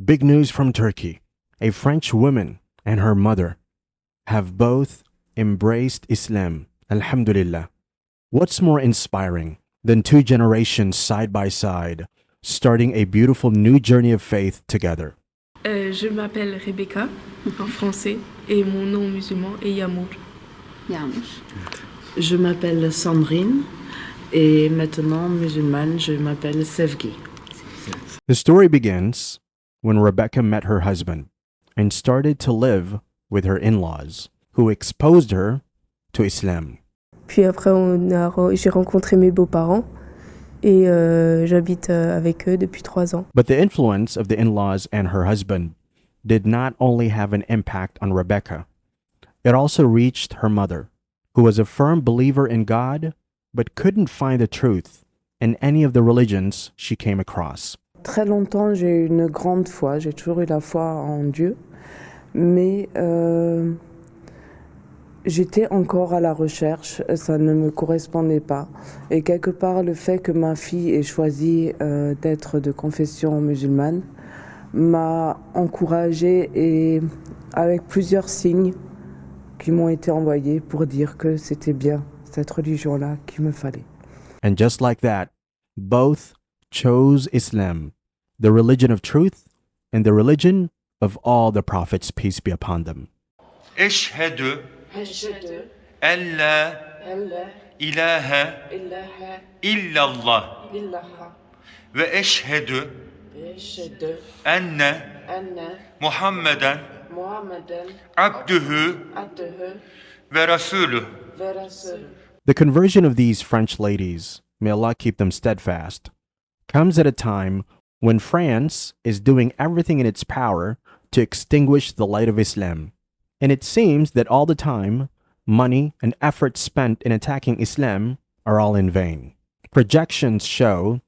Big news from Turkey. A French woman and her mother have both embraced Islam. Alhamdulillah. What's more inspiring than two generations side by side, starting a beautiful new journey of faith together? Je m'appelle Rebecca, en français, et mon nom musulman est Yamour. Yamour. Je m'appelle Sandrine, et maintenant musulmane, je m'appelle Sevgi. The story begins when Rebecca met her husband and started to live with her in-laws, who exposed her to Islam. Puis après, j'ai rencontré mes beaux-parents et j'habite avec eux depuis 3 ans. But the influence of the in-laws and her husband did not only have an impact on Rebecca, it also reached her mother, who was a firm believer in God but couldn't find the truth in any of the religions she came across. Très longtemps, j'ai eu une grande foi, j'ai toujours eu la foi en Dieu, mais j'étais encore à la recherche, ça ne me correspondait pas. Et quelque part, le fait que ma fille ait choisi d'être de confession musulmane m'a encouragée, et avec plusieurs signes qui m'ont été envoyés pour dire que c'était bien cette religion-là qu'il me fallait. And just like that, both chose Islam, the religion of truth and the religion of all the prophets, peace be upon them. Eşhedü en la ilahe illallah ve eşhedü enne Muhammeden abdühü ve rasulü. The conversion of these French ladies, may Allah keep them steadfast, comes at a time when France is doing everything in its power to extinguish the light of Islam. And it seems that all the time, money and effort spent in attacking Islam are all in vain. Projections show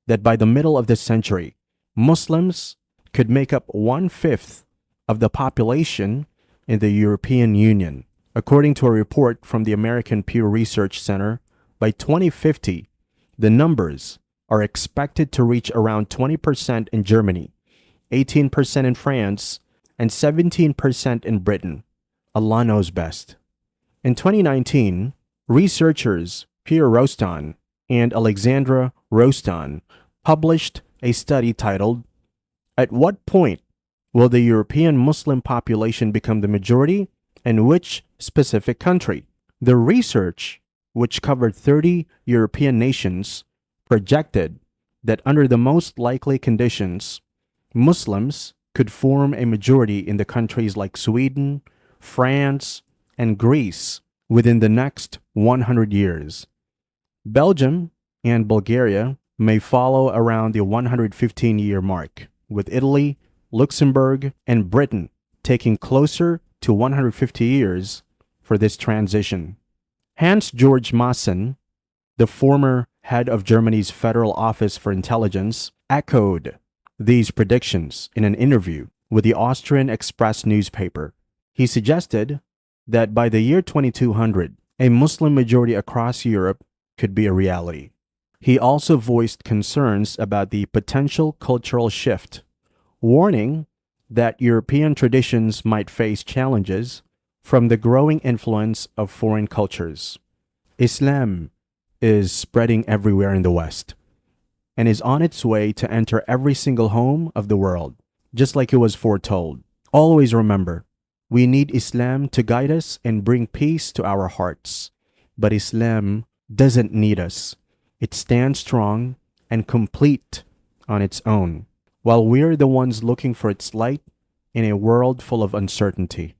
that by the middle of this century, Muslims could make up 1/5 of the population in the European Union. According to a report from the American Pew Research Center, by 2050, the numbers are expected to reach around 20% in Germany, 18% in France, and 17% in Britain. Allah knows best. In 2019, researchers Pierre Rostand and Alexandra Rostand published a study titled, "At what point will the European Muslim population become the majority and which specific country?" The research, which covered 30 European nations, projected that under the most likely conditions, Muslims could form a majority in the countries like Sweden, France, and Greece within the next 100 years. Belgium and Bulgaria may follow around the 115-year mark, with Italy, Luxembourg, and Britain taking closer to 150 years for this transition. Hans-Georg Maassen, the former head of Germany's Federal Office for Intelligence, echoed these predictions in an interview with the Austrian Express newspaper. He suggested that by the year 2200, a Muslim majority across Europe could be a reality. He also voiced concerns about the potential cultural shift, warning that European traditions might face challenges from the growing influence of foreign cultures. Islam is spreading everywhere in the West and is on its way to enter every single home of the world, just like it was foretold. Always remember, we need Islam to guide us and bring peace to our hearts. But Islam doesn't need us. It stands strong and complete on its own, while we're the ones looking for its light in a world full of uncertainty.